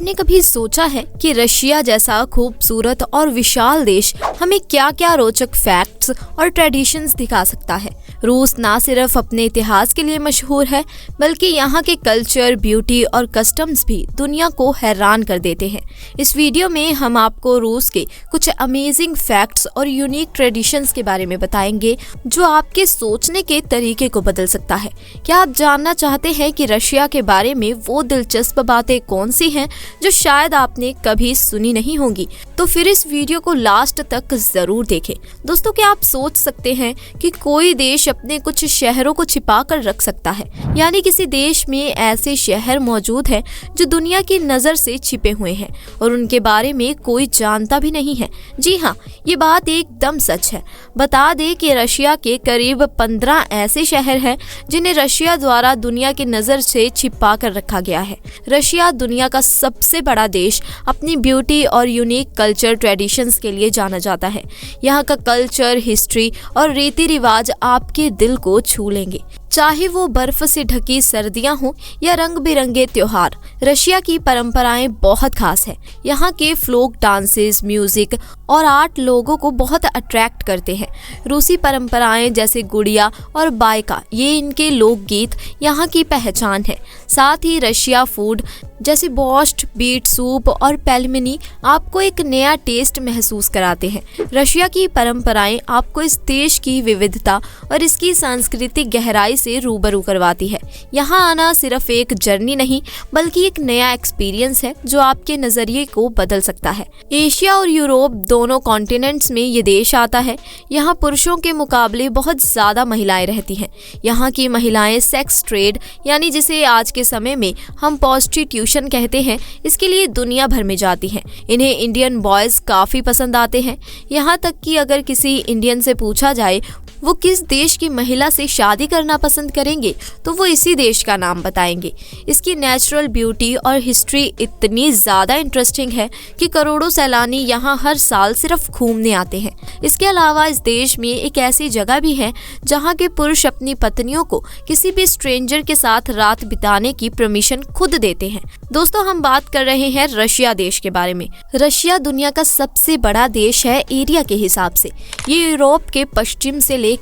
आपने कभी सोचा है कि रशिया जैसा खूबसूरत और विशाल देश हमें क्या क्या रोचक फैक्ट्स और ट्रेडिशंस दिखा सकता है। रूस ना सिर्फ अपने इतिहास के लिए मशहूर है, बल्कि यहाँ के कल्चर, ब्यूटी और कस्टम्स भी दुनिया को हैरान कर देते हैं। इस वीडियो में हम आपको रूस के कुछ अमेजिंग फैक्ट्स और यूनिक ट्रेडिशंस के बारे में बताएंगे, जो आपके सोचने के तरीके को बदल सकता है। क्या आप जानना चाहते हैं कि रशिया के बारे में वो दिलचस्प बातें कौन सी हैं जो शायद आपने कभी सुनी नहीं होंगी? तो फिर इस वीडियो को लास्ट तक जरूर देखें। दोस्तों, क्या आप सोच सकते हैं कि कोई देश अपने कुछ शहरों को छिपा कर रख सकता है? यानी किसी देश में ऐसे शहर मौजूद हैं जो दुनिया की नजर से छिपे हुए हैं और उनके बारे में कोई जानता भी नहीं है। जी हाँ, ये बात एकदम सच है। बता दें कि रशिया के करीब 15 ऐसे शहर हैं जिन्हें रशिया द्वारा दुनिया की नजर से छिपा कर रखा गया है। रशिया दुनिया का सबसे बड़ा देश अपनी ब्यूटी और यूनिक कल्चर ट्रेडिशंस के लिए जाना जाता है। यहाँ का कल्चर, हिस्ट्री और रीति रिवाज आपके दिल को छू लेंगे। चाहे वो बर्फ से ढकी सर्दियां हो या रंग बिरंगे त्योहार, रशिया की परंपराएं बहुत खास है। यहाँ के फ्लोक डांसेस, म्यूजिक और आर्ट लोगों को बहुत अट्रैक्ट करते हैं। रूसी परंपराएं जैसे गुड़िया और बायका, ये इनके लोकगीत यहाँ की पहचान है। साथ ही रशिया फूड जैसे बोर्श्ट, बीट सूप और पेलमेनी आपको एक नया टेस्ट महसूस कराते हैं। रशिया की परंपराएं आपको इस देश की विविधता और इसकी सांस्कृतिक गहराई से रूबरू करवाती है। यहाँ आना सिर्फ एक जर्नी नहीं, बल्कि एक नया एक्सपीरियंस है जो आपके नजरिए को बदल सकता है। एशिया और यूरोप दोनों कॉन्टिनेंट्स में ये देश आता है। यहाँ पुरुषों के मुकाबले बहुत ज्यादा महिलाएं रहती हैं। यहाँ की महिलाएं सेक्स ट्रेड, यानी जिसे आज के समय में हम प्रोस्टिट्यूशन कहते हैं, इसके लिए दुनिया भर में जाती हैं। इन्हें इंडियन बॉयज काफी पसंद आते हैं। यहाँ तक कि अगर किसी इंडियन से पूछा जाए वो किस देश की महिला से शादी करना पसंद करेंगे, तो वो इसी देश का नाम बताएंगे। इसकी नेचुरल ब्यूटी और हिस्ट्री इतनी ज्यादा इंटरेस्टिंग है कि करोड़ों सैलानी यहाँ हर साल सिर्फ घूमने आते हैं। इसके अलावा इस देश में एक ऐसी जगह भी है जहाँ के पुरुष अपनी पत्नियों को किसी भी स्ट्रेंजर के साथ रात बिताने की परमिशन खुद देते हैं। दोस्तों, हम बात कर रहे हैं रशिया देश के बारे में। रशिया दुनिया का सबसे बड़ा देश है एरिया के हिसाब से। ये यूरोप के पश्चिम से लेकर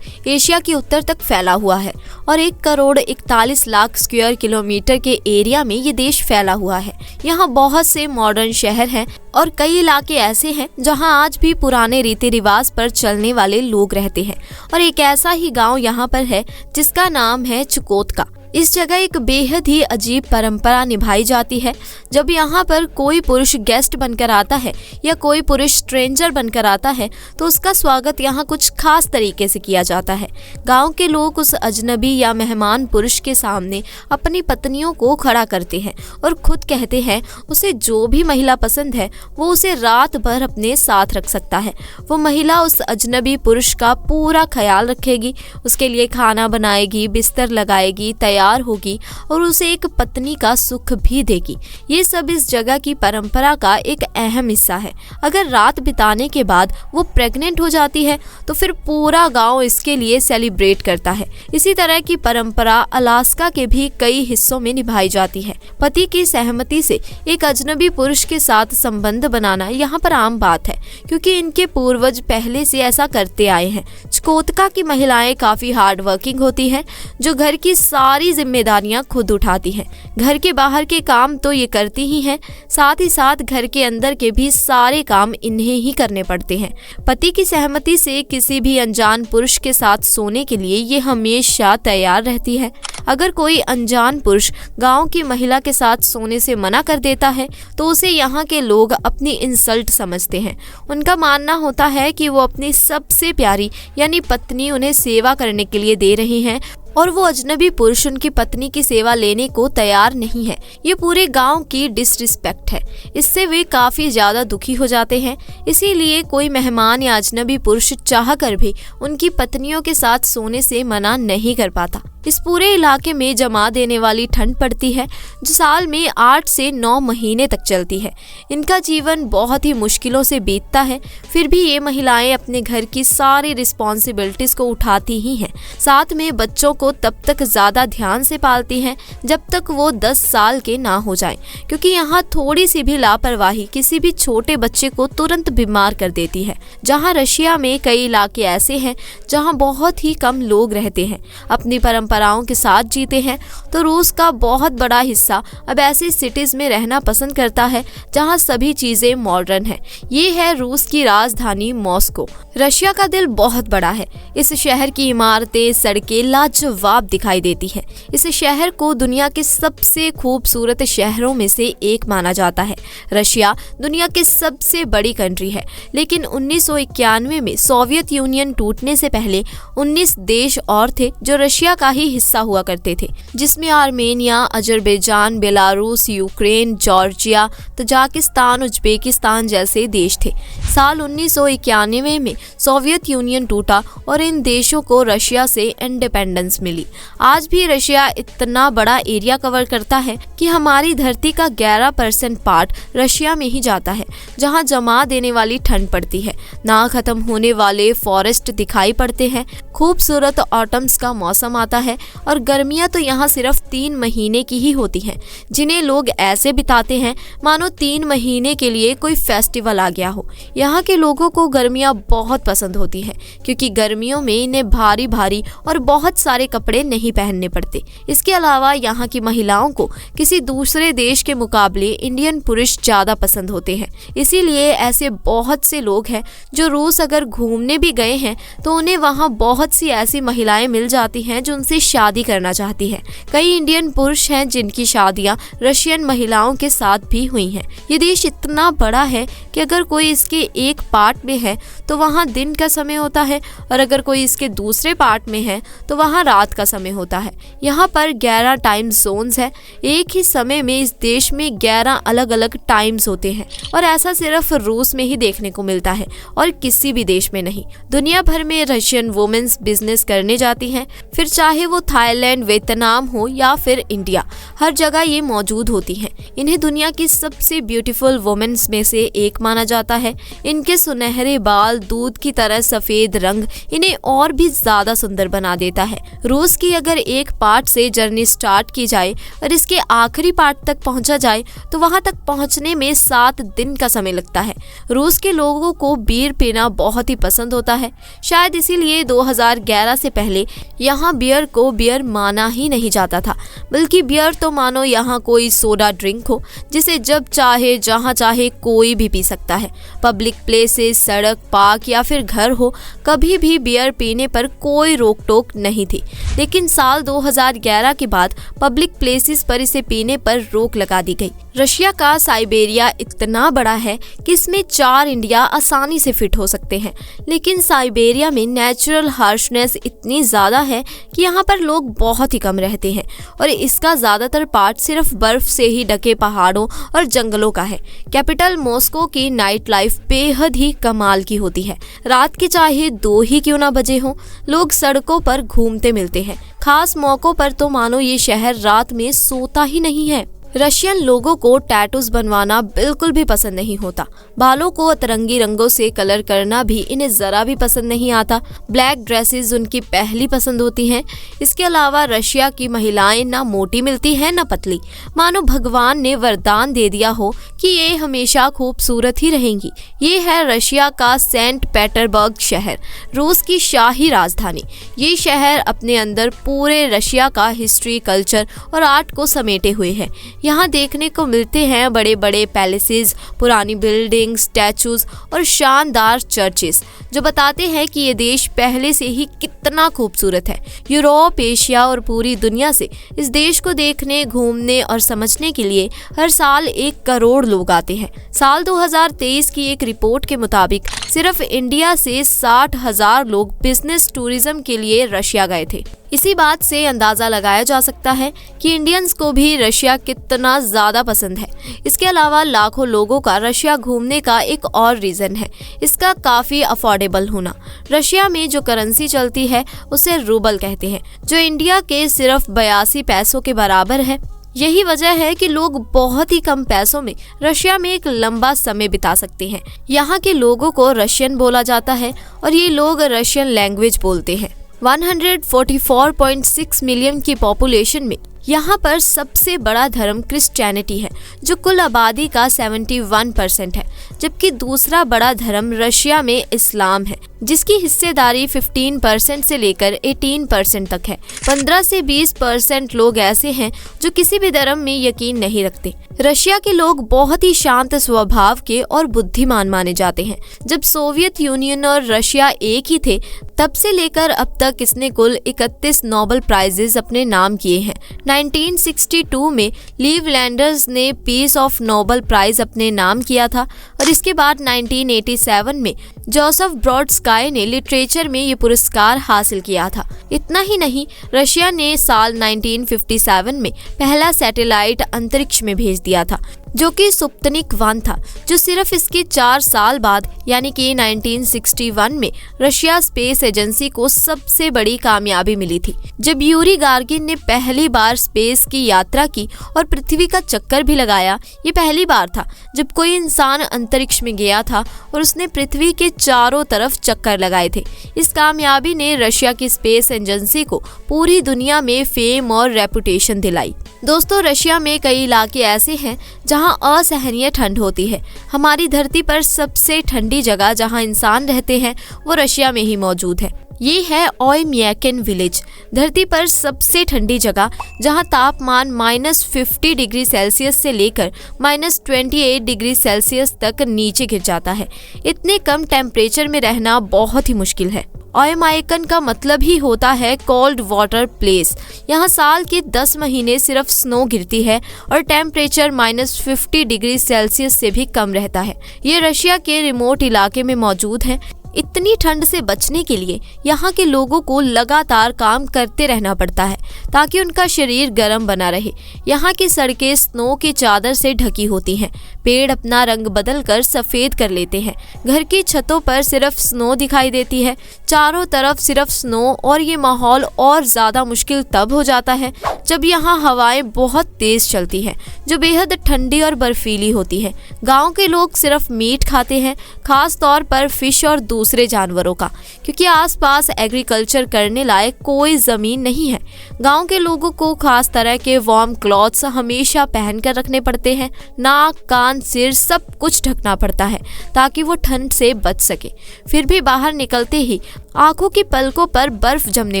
एशिया के उत्तर तक फैला हुआ है और 1,41,00,000 स्क्वायर किलोमीटर के एरिया में ये देश फैला हुआ है। यहाँ बहुत से मॉडर्न शहर हैं और कई इलाके ऐसे हैं जहाँ आज भी पुराने रीति रिवाज पर चलने वाले लोग रहते हैं। और एक ऐसा ही गांव यहाँ पर है जिसका नाम है चुकोतका। इस जगह एक बेहद ही अजीब परंपरा निभाई जाती है। जब यहाँ पर कोई पुरुष गेस्ट बनकर आता है या कोई पुरुष स्ट्रेंजर बनकर आता है, तो उसका स्वागत यहाँ कुछ खास तरीके से किया जाता है। गांव के लोग उस अजनबी या मेहमान पुरुष के सामने अपनी पत्नियों को खड़ा करते हैं और खुद कहते हैं उसे जो भी महिला पसंद है वो उसे रात भर अपने साथ रख सकता है। वो महिला उस अजनबी पुरुष का पूरा ख्याल रखेगी, उसके लिए खाना बनाएगी, बिस्तर लगाएगी, तैयार होगी और उसे एक पत्नी का सुख भी देगी। ये सब इस जगह की परंपरा का एक अहम हिस्सा है। अगर रात बिताने के बाद वो प्रेग्नेंट हो जाती है तो फिर पूरा गांव इसके लिए सेलिब्रेट करता है। इसी तरह की परंपरा अलास्का के भी कई हिस्सों में निभाई जाती है। पति की सहमति से एक अजनबी पुरुष के साथ संबंध बनाना यहाँ पर आम बात है, क्योंकि इनके पूर्वज पहले से ऐसा करते आए हैं। चुकोतका की महिलाएं काफी हार्ड वर्किंग होती हैं, जो घर की सारी जिम्मेदारियां खुद उठाती हैं। घर के बाहर के काम तो ये करती ही हैं, साथ ही साथ घर के अंदर के भी सारे काम इन्हें ही करने पड़ते हैं। पति की सहमति से किसी भी अनजान पुरुष के साथ सोने के लिए ये हमेशा तैयार रहती है। अगर कोई अनजान पुरुष गांव की महिला के साथ सोने से मना कर देता है तो उसे यहाँ के लोग अपनी इंसल्ट समझते हैं। उनका मानना होता है कि वो अपनी सबसे प्यारी यानी पत्नी उन्हें सेवा करने के लिए दे रहे हैं और वो अजनबी पुरुष उनकी पत्नी की सेवा लेने को तैयार नहीं है। ये पूरे गांव की डिसरिस्पेक्ट है। इससे वे काफी ज्यादा दुखी हो जाते हैं। इसीलिए कोई मेहमान या अजनबी पुरुष चाहकर भी उनकी पत्नियों के साथ सोने से मना नहीं कर पाता। इस पूरे इलाके में जमा देने वाली ठंड पड़ती है, जो साल में 8 से 9 महीने तक चलती है। इनका जीवन बहुत ही मुश्किलों से बीतता है, फिर भी ये महिलाएं अपने घर की सारी रिस्पॉन्सिबिलिटीज को उठाती ही हैं। साथ में बच्चों को को तब तक ज्यादा ध्यान से पालती हैं जब तक वो 10 साल के ना हो जाएं, क्योंकि यहाँ थोड़ी सी भी लापरवाही किसी भी छोटे बच्चे को तुरंत बीमार कर देती है। जहाँ रशिया में कई इलाके ऐसे हैं जहाँ बहुत ही कम लोग रहते हैं, अपनी परंपराओं के साथ जीते हैं, तो रूस का बहुत बड़ा हिस्सा अब ऐसी सिटीज में रहना पसंद करता है जहाँ सभी चीजें मॉडर्न है। ये है रूस की राजधानी मॉस्को। रशिया का दिल बहुत बड़ा है। इस शहर की इमारतें, सड़कें लाजवाब दिखाई देती है। इस शहर को दुनिया के सबसे खूबसूरत शहरों में से एक माना जाता है। रशिया दुनिया की सबसे बड़ी कंट्री है, लेकिन 1991 में सोवियत यूनियन टूटने से पहले 19 देश और थे जो रशिया का ही हिस्सा हुआ करते थे, जिसमें Armenia, Azerbaijan, Belarus, Ukraine, Georgia, Tajikistan, Uzbekistan जैसे देश थे। साल 1991 में सोवियत यूनियन टूटा और इन देशों को रशिया से इंडिपेंडेंस मिली। आज भी रशिया इतना बड़ा एरिया कवर करता है कि हमारी धरती का 11% पार्ट रशिया में ही जाता है, जहां जमा देने वाली ठंड पड़ती है, ना खत्म होने वाले फॉरेस्ट दिखाई पड़ते हैं, खूबसूरत ऑटम्स का मौसम आता है और गर्मियां तो यहाँ सिर्फ 3 महीने की ही होती हैं, जिन्हें लोग ऐसे बिताते हैं मानो 3 महीने के लिए कोई फेस्टिवल आ गया हो। यहाँ के लोगों को गर्मियाँ बहुत पसंद होती है, क्योंकि गर्मियों में इन्हें भारी भारी और बहुत सारे कपड़े नहीं पहनने पड़ते। इसके अलावा यहाँ की महिलाओं को किसी दूसरे देश के मुकाबले इंडियन पुरुष ज्यादा पसंद होते हैं। इसीलिए ऐसे बहुत से लोग हैं जो रूस अगर घूमने भी गए हैं तो उन्हें वहाँ बहुत सी ऐसी महिलाएं मिल जाती हैं जो उनसे शादी करना चाहती हैं। कई इंडियन पुरुष हैं जिनकी शादियाँ रशियन महिलाओं के साथ भी हुई हैं। ये देश इतना बड़ा है कि अगर कोई इसके एक पार्ट में है तो वहाँ दिन का समय होता है, और अगर कोई इसके दूसरे पार्ट में है तो वहाँ रात का समय होता है। यहाँ पर 11 टाइम जोन्स है। एक ही समय में इस देश में 11 अलग अलग टाइम्स होते हैं, और ऐसा सिर्फ रूस में ही देखने को मिलता है और किसी भी देश में नहीं। दुनिया भर में रशियन वुमेन्स बिजनेस करने जाती हैं, फिर चाहे वो थाईलैंड, वियतनाम हो या फिर इंडिया, हर जगह ये मौजूद होती हैं। इन्हें दुनिया की सबसे ब्यूटीफुल वुमेन्स में से एक माना जाता है। इनके सुनहरे बाल, दूध की तरह सफेद रंग इन्हें और भी ज्यादा सुंदर बना देता है। रूस की अगर एक पार्ट से जर्नी स्टार्ट की जाए और इसके आखिरी पार्ट तक पहुंचा जाए तो वहां तक पहुंचने में 7 दिन का समय लगता है। रूस के लोगों को बीयर पीना बहुत ही पसंद होता है। शायद इसीलिए 2011 से पहले यहाँ बियर को बियर माना ही नहीं जाता था, बल्कि बियर तो मानो यहाँ कोई सोडा ड्रिंक हो जिसे जब चाहे जहाँ चाहे कोई भी पी सकता है। पब्लिक प्लेसेस, सड़क, पार्क या फिर घर हो, कभी भी बियर पीने पर कोई रोक टोक नहीं थी। लेकिन साल 2011 के बाद पब्लिक प्लेसेस पर इसे पीने पर रोक लगा दी गई। रशिया का साइबेरिया इतना बड़ा है कि इसमें 4 इंडिया आसानी से फिट हो सकते हैं, लेकिन साइबेरिया में नेचुरल हार्शनेस इतनी ज़्यादा है कि यहाँ पर लोग बहुत ही कम रहते हैं, और इसका ज़्यादातर पार्ट सिर्फ बर्फ से ही ढके पहाड़ों और जंगलों का है। कैपिटल मॉस्को की नाइट लाइफ बेहद ही कमाल की होती है। रात के चाहे 2 ही क्यों ना बजे हों, लोग सड़कों पर घूमते मिलते हैं। खास मौकों पर तो मानो ये शहर रात में सोता ही नहीं है। रशियन लोगों को टैटूज बनवाना बिल्कुल भी पसंद नहीं होता। बालों को अतरंगी रंगों से कलर करना भी इन्हें जरा भी पसंद नहीं आता। ब्लैक ड्रेसेस उनकी पहली पसंद होती हैं। इसके अलावा रशिया की महिलाएं ना मोटी मिलती हैं ना पतली, मानो भगवान ने वरदान दे दिया हो कि ये हमेशा खूबसूरत ही रहेंगी। ये है रशिया का सेंट पीटर्सबर्ग शहर, रूस की शाही राजधानी। ये शहर अपने अंदर पूरे रशिया का हिस्ट्री, कल्चर और आर्ट को समेटे हुए है। यहाँ देखने को मिलते हैं बड़े बड़े पैलेसेस, पुरानी बिल्डिंग, स्टैचूज और शानदार चर्चेस, जो बताते हैं कि ये देश पहले से ही कितना खूबसूरत है। यूरोप, एशिया और पूरी दुनिया से इस देश को देखने, घूमने और समझने के लिए हर साल 1 करोड़ लोग आते हैं। साल 2023 की एक रिपोर्ट के मुताबिक सिर्फ इंडिया से 60,000 लोग बिजनेस टूरिज्म के लिए रशिया गए थे। इसी बात से अंदाजा लगाया जा सकता है कि इंडियंस को भी रशिया कितना ज्यादा पसंद है। इसके अलावा लाखों लोगों का रशिया घूमने का एक और रीजन है इसका काफी अफोर्डेबल होना। रशिया में जो करेंसी चलती है उसे रूबल कहते हैं, जो इंडिया के सिर्फ 82 पैसों के बराबर है। यही वजह है कि लोग बहुत ही कम पैसों में रशिया में एक लंबा समय बिता सकते हैं। यहाँ के लोगों को रशियन बोला जाता है और ये लोग रशियन लैंग्वेज बोलते हैं। 144.6 मिलियन की पॉपुलेशन में यहाँ पर सबसे बड़ा धर्म क्रिश्चियनिटी है, जो कुल आबादी का 71% है, जबकि दूसरा बड़ा धर्म रशिया में इस्लाम है, जिसकी हिस्सेदारी 15% से लेकर 18% तक है। 15 से 20% लोग ऐसे हैं जो किसी भी धर्म में यकीन नहीं रखते। रशिया के लोग बहुत ही शांत स्वभाव के और बुद्धिमान माने जाते हैं। जब सोवियत यूनियन और रशिया एक ही थे, तब से लेकर अब तक इसने कुल 31 नोबेल प्राइजेस अपने नाम किए हैं। 1962 में लीव लैंडर्स ने पीस ऑफ नोबेल प्राइज अपने नाम किया था और इसके बाद 1987 में जोसेफ ब्रॉडस्काय ने लिटरेचर में ये पुरस्कार हासिल किया था। इतना ही नहीं, रशिया ने साल 1957 में पहला सैटेलाइट अंतरिक्ष में भेज दिया था, जो कि स्पुतनिक 1 था, जो सिर्फ इसके 4 साल बाद यानी कि 1961 में रशिया स्पेस एजेंसी को सबसे बड़ी कामयाबी मिली थी। जब यूरी गार्गिन ने पहली बार स्पेस की यात्रा की और पृथ्वी का चक्कर भी लगाया, ये पहली बार था जब कोई इंसान अंतरिक्ष में गया था और उसने पृथ्वी के चारों तरफ चक्कर लगाए थे। इस कामयाबी ने रशिया की स्पेस एजेंसी को पूरी दुनिया में फेम और रेपुटेशन दिलाई। दोस्तों, रशिया में कई इलाके ऐसे हैं जहां असहनीय ठंड होती है। हमारी धरती पर सबसे ठंडी जगह जहां इंसान रहते हैं वो रशिया में ही मौजूद है। ये है ओयम्याकिन विलेज, धरती पर सबसे ठंडी जगह जहां तापमान -50 डिग्री सेल्सियस से लेकर -28 डिग्री सेल्सियस तक नीचे गिर जाता है। इतने कम टेम्परेचर में रहना बहुत ही मुश्किल है। ओयम्याकिन का मतलब ही होता है कोल्ड वाटर प्लेस। यहाँ साल के 10 महीने सिर्फ स्नो गिरती है और टेम्परेचर -50 डिग्री सेल्सियस से भी कम रहता है। ये रशिया के रिमोट इलाके में मौजूद है। इतनी ठंड से बचने के लिए यहाँ के लोगों को लगातार काम करते रहना पड़ता है ताकि उनका शरीर गर्म बना रहे। यहाँ की सड़कें स्नो की चादर से ढकी होती हैं। पेड़ अपना रंग बदलकर सफेद कर लेते हैं। घर की छतों पर सिर्फ स्नो दिखाई देती है, चारों तरफ सिर्फ स्नो, और ये माहौल और ज्यादा मुश्किल तब हो जाता है जब यहाँ हवाएं बहुत तेज चलती हैं, जो बेहद ठंडी और बर्फीली होती है। गाँव के लोग सिर्फ मीट खाते हैं, खास तौर पर फिश और दूसरे जानवरों का, क्योंकि आसपास एग्रीकल्चर करने लायक कोई जमीन नहीं है। गांव के लोगों को खास तरह के वार्म क्लॉथ्स हमेशा पहन कर रखने पड़ते हैं। नाक, कान, सिर सब कुछ ढकना पड़ता है ताकि वो ठंड से बच सके। फिर भी बाहर निकलते ही आंखों की पलकों पर बर्फ जमने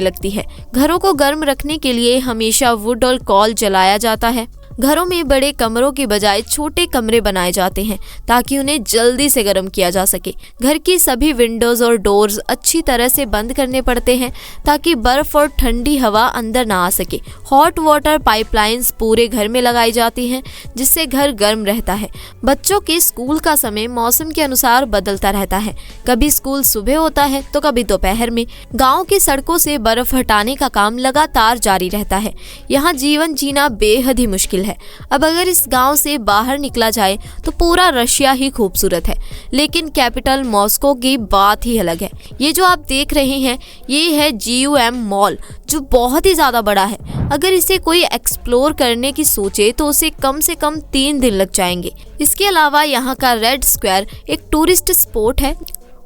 लगती है। घरों को गर्म रखने के लिए हमेशा वुड और कॉल जलाया जाता है। घरों में बड़े कमरों की बजाय छोटे कमरे बनाए जाते हैं ताकि उन्हें जल्दी से गर्म किया जा सके। घर की सभी विंडोज और डोर्स अच्छी तरह से बंद करने पड़ते हैं ताकि बर्फ और ठंडी हवा अंदर ना आ सके। हॉट वाटर पाइपलाइंस पूरे घर में लगाई जाती हैं जिससे घर गर्म रहता है। बच्चों के स्कूल का समय मौसम के अनुसार बदलता रहता है। कभी स्कूल सुबह होता है तो कभी दोपहर में। गाँव की सड़कों से बर्फ हटाने का काम लगातार जारी रहता है। यहाँ जीवन जीना बेहद ही मुश्किल है। अब अगर इस गांव से बाहर निकला जाए तो पूरा रशिया ही खूबसूरत है, लेकिन कैपिटल मॉस्को की बात ही अलग है। ये जो आप देख रहे हैं ये है GUM मॉल, जो बहुत ही ज्यादा बड़ा है। अगर इसे कोई एक्सप्लोर करने की सोचे तो उसे कम से कम 3 दिन लग जाएंगे। इसके अलावा यहाँ का रेड स्क्वायर एक टूरिस्ट स्पॉट है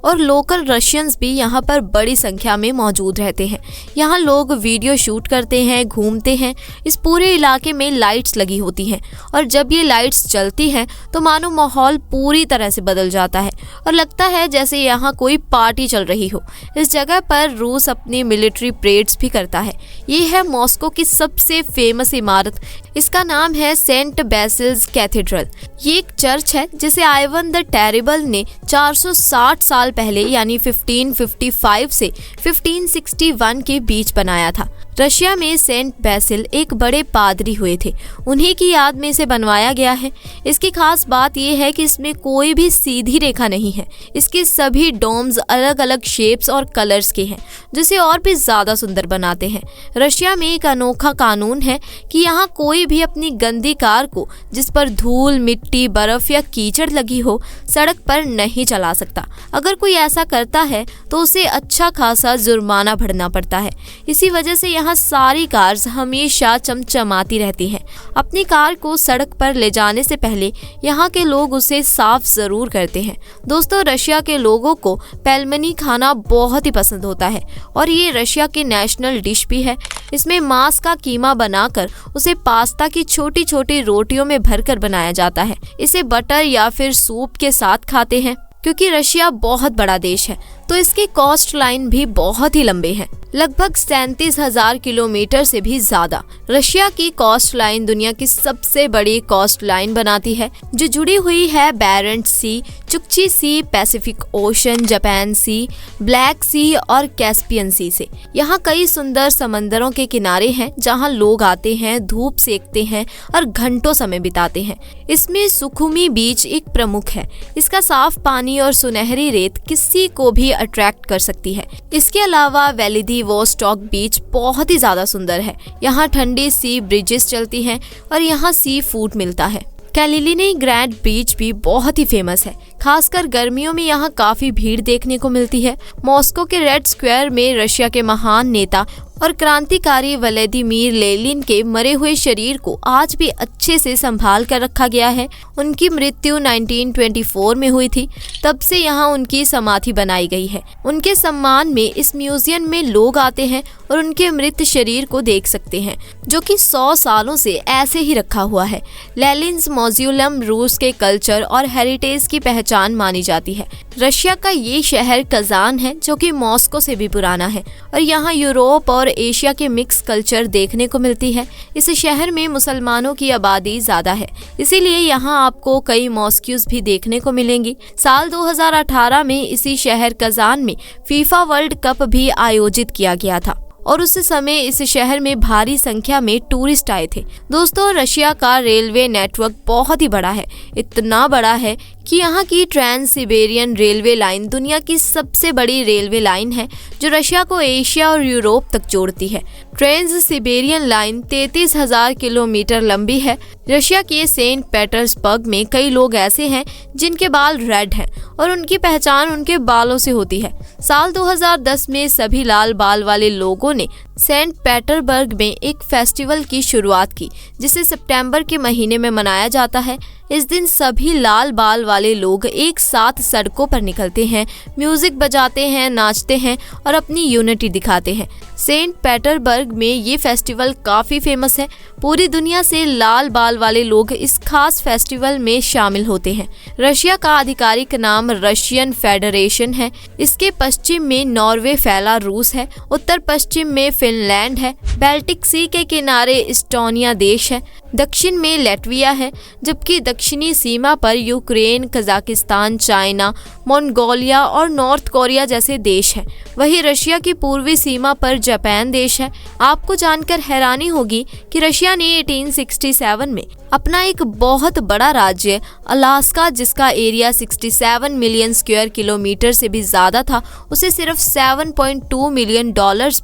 और लोकल रशियंस भी यहाँ पर बड़ी संख्या में मौजूद रहते हैं। यहाँ लोग वीडियो शूट करते हैं, घूमते हैं। इस पूरे इलाके में लाइट्स लगी होती हैं और जब ये लाइट्स जलती हैं तो मानो माहौल पूरी तरह से बदल जाता है और लगता है जैसे यहाँ कोई पार्टी चल रही हो। इस जगह पर रूस अपनी मिलिट्री परेड्स भी करता है। ये है मॉस्को की सबसे फेमस इमारत। इसका नाम है सेंट बेसिल्स कैथेड्रल। ये एक चर्च है जिसे आइवन द टेरिबल ने 460 साल पहले यानी 1555 से 1561 के बीच बनाया था। रशिया में सेंट बेसिल एक बड़े पादरी हुए थे, उन्हीं की याद में इसे बनवाया गया है। इसकी खास बात यह है कि इसमें कोई भी सीधी रेखा नहीं है। इसके सभी डोम्स अलग अलग शेप्स और कलर्स के हैं, जिसे और भी ज्यादा सुंदर बनाते हैं। रशिया में एक अनोखा कानून है कि यहाँ कोई भी अपनी गंदी कार को, जिस पर धूल, मिट्टी, बर्फ या कीचड़ लगी हो, सड़क पर नहीं चला सकता। अगर कोई ऐसा करता है तो उसे अच्छा खासा जुर्माना भरना पड़ता है। इसी वजह से यहाँ यहाँ सारी कार्स हमेशा चमचमाती रहती हैं। अपनी कार को सड़क पर ले जाने से पहले यहाँ के लोग उसे साफ जरूर करते हैं। दोस्तों, रशिया के लोगों को पेलमेनी खाना बहुत ही पसंद होता है और ये रशिया की नेशनल डिश भी है। इसमें मांस का कीमा बनाकर उसे पास्ता की छोटी छोटी रोटियों में भरकर बनाया जाता है। इसे बटर या फिर सूप के साथ खाते हैं। क्योंकि रशिया बहुत बड़ा देश है तो इसके कोस्ट लाइन भी बहुत ही लंबे हैं, लगभग 37,000 किलोमीटर से भी ज्यादा। रशिया की कोस्ट लाइन दुनिया की सबसे बड़ी कोस्ट लाइन बनाती है, जो जुड़ी हुई है बैरेंट्स सी, चुक्ची सी, पैसिफिक ओशन, जापान सी, ब्लैक सी और कैस्पियन सी से। यहाँ कई सुंदर समंदरों के किनारे हैं जहाँ लोग आते हैं, धूप सेकते हैं और घंटों समय बिताते हैं। इसमें सुखुमी बीच एक प्रमुख है। इसका साफ पानी और सुनहरी रेत किसी को भी अट्रैक्ट कर सकती है। इसके अलावा व्लादिवोस्टॉक बीच बहुत ही ज्यादा सुंदर है। यहाँ ठंडी सी ब्रिजेस चलती हैं और यहाँ सी फूड मिलता है। कैलिनिग्रैड बीच भी बहुत ही फेमस है। खासकर गर्मियों में यहाँ काफी भीड़ देखने को मिलती है। मॉस्को के रेड स्क्वायर में रशिया के महान नेता और क्रांतिकारी व्लादिमीर लेनिन के मरे हुए शरीर को आज भी अच्छे से संभाल कर रखा गया है। उनकी मृत्यु 1924 में हुई थी, तब से यहाँ उनकी समाधि बनाई गई है। उनके सम्मान में इस म्यूजियम में लोग आते हैं और उनके मृत शरीर को देख सकते हैं, जो कि 100 सालों से ऐसे ही रखा हुआ है। लेनिन्स मॉज्यूलम रूस के कल्चर और हेरिटेज की पहचान मानी जाती है। रशिया का ये शहर कजान है, जो कि मॉस्को से भी पुराना है और यहाँ यूरोप और एशिया के मिक्स कल्चर देखने को मिलती है। इस शहर में मुसलमानों की आबादी ज्यादा है, इसीलिए यहाँ आपको कई मॉस्क्यूज भी देखने को मिलेंगी। साल 2018 में इसी शहर कजान में फीफा वर्ल्ड कप भी आयोजित किया गया था और उस समय इस शहर में भारी संख्या में टूरिस्ट आए थे। दोस्तों, रशिया का रेलवे नेटवर्क बहुत ही बड़ा है। इतना बड़ा है कि यहाँ की ट्रांस सिबेरियन रेलवे लाइन दुनिया की सबसे बड़ी रेलवे लाइन है, जो रशिया को एशिया और यूरोप तक जोड़ती है। ट्रांस सिबेरियन लाइन 33,000 किलोमीटर लंबी है। रशिया के सेंट पीटर्सबर्ग में कई लोग ऐसे हैं जिनके बाल रेड हैं और उनकी पहचान उनके बालों से होती है। साल 2010 में सभी लाल बाल वाले लोगों ने सेंट पीटर्सबर्ग में एक फेस्टिवल की शुरुआत की, जिसे सितंबर के महीने में मनाया जाता है। इस दिन सभी लाल बाल वाले लोग एक साथ सड़कों पर निकलते हैं, म्यूजिक बजाते हैं, नाचते हैं और अपनी यूनिटी दिखाते हैं। सेंट पीटर्सबर्ग में ये फेस्टिवल काफी फेमस है। पूरी दुनिया से लाल बाल वाले लोग इस खास फेस्टिवल में शामिल होते हैं। रशिया का आधिकारिक नाम रशियन फेडरेशन है। इसके पश्चिम में नॉर्वे फैला रूस है, उत्तर पश्चिम में फिनलैंड है, बाल्टिक सी के किनारे इस्टोनिया देश है, दक्षिण में लैटविया है, जबकि दक्षिणी सीमा पर यूक्रेन, कजाकिस्तान, चाइना, मंगोलिया और नॉर्थ कोरिया जैसे देश हैं। वहीं रशिया की पूर्वी सीमा पर जापान देश है। आपको जानकर हैरानी होगी कि रशिया ने 1867 में अपना एक बहुत बड़ा राज्य अलास्का, जिसका एरिया 67 मिलियन स्क्वायर किलोमीटर से भी ज्यादा था, उसे सिर्फ $7.2 मिलियन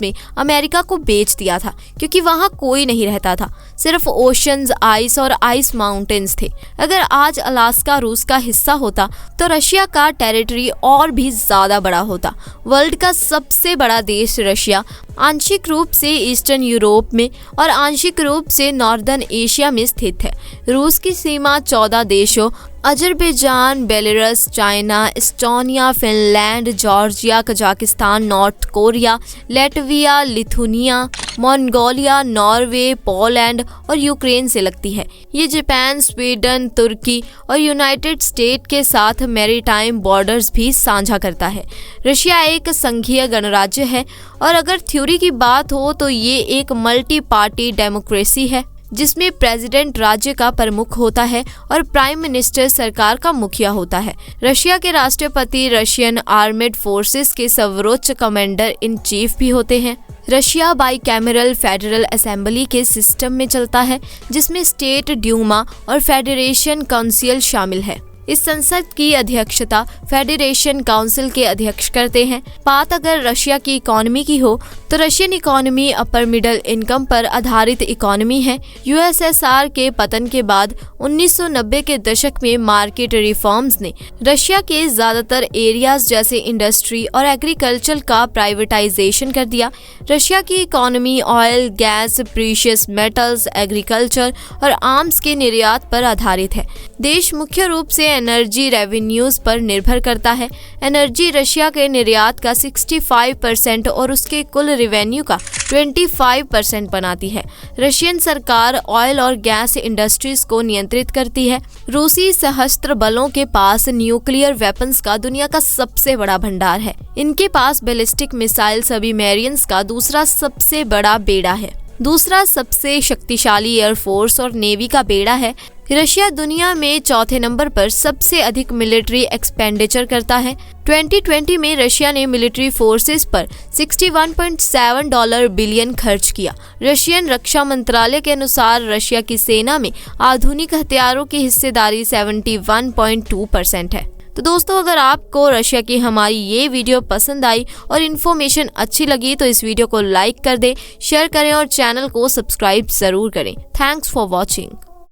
में अमेरिका को बेच दिया था, क्योंकि वहाँ कोई नहीं रहता था। सिर्फ ओशंस, आइस और आइस माउंटेन्स थे। अगर आज अलास्का रूस का हिस्सा होता तो रशिया का टेरिटरी और भी ज्यादा बड़ा होता। वर्ल्ड का सबसे बड़ा देश रशिया आंशिक रूप से ईस्टर्न यूरोप में और आंशिक रूप से नॉर्दर्न एशिया में स्थित है। रूस की सीमा 14 देशों Azerbaijan, Belarus, China, Estonia, Finland, Georgia, Kazakhstan, north Korea, Latvia, Lithuania, Mongolia, Norway, Poland और यूक्रेन से लगती है। ये जापान, स्वीडन, तुर्की और यूनाइटेड स्टेट के साथ मैरीटाइम बॉर्डर्स भी साझा करता है। रशिया एक संघीय गणराज्य है और अगर थ्योरी की बात हो तो ये एक मल्टी पार्टी डेमोक्रेसी है, जिसमें प्रेसिडेंट राज्य का प्रमुख होता है और प्राइम मिनिस्टर सरकार का मुखिया होता है। रशिया के राष्ट्रपति रशियन आर्मेड फोर्सेस के सर्वोच्च कमांडर इन चीफ भी होते हैं। रशिया बाइकैमरल फेडरल असेंबली के सिस्टम में चलता है, जिसमें स्टेट ड्यूमा और फेडरेशन काउंसिल शामिल है। इस संसद की अध्यक्षता फेडरेशन काउंसिल के अध्यक्ष करते हैं। बात अगर रशिया की इकोनॉमी की हो तो Russian economy upper middle income पर आधारित इकोनॉमी है। यूएसएसआर के पतन के बाद 1990 के दशक में मार्केट रिफॉर्म्स ने रशिया के ज्यादातर एरियाज जैसे इंडस्ट्री और एग्रीकल्चर का प्राइवेटाइजेशन कर दिया। रशिया की economy oil, gas, precious metals, agriculture और आर्म्स के निर्यात पर आधारित है। देश मुख्य रूप से एनर्जी रेवेन्यूज पर निर्भर करता है। एनर्जी रशिया के निर्यात का 65% और उसके कुल रेवेन्यू का 25% बनाती है। रशियन सरकार ऑयल और गैस इंडस्ट्रीज को नियंत्रित करती है। रूसी सशस्त्र बलों के पास न्यूक्लियर वेपन्स का दुनिया का सबसे बड़ा भंडार है। इनके पास बैलिस्टिक मिसाइल सबमरीन्स का दूसरा सबसे बड़ा बेड़ा है। दूसरा सबसे शक्तिशाली एयरफोर्स और नेवी का बेड़ा है। रशिया दुनिया में चौथे नंबर पर सबसे अधिक मिलिट्री एक्सपेंडिचर करता है। 2020 में रशिया ने मिलिट्री फोर्सेस पर $61.7 बिलियन खर्च किया। रशियन रक्षा मंत्रालय के अनुसार रशिया की सेना में आधुनिक हथियारों की हिस्सेदारी 71.2% है। तो दोस्तों, अगर आपको रशिया की हमारी ये वीडियो पसंद आई और इन्फॉर्मेशन अच्छी लगी तो इस वीडियो को लाइक कर दें, शेयर करें और चैनल को सब्सक्राइब जरूर करें। Thanks for watching.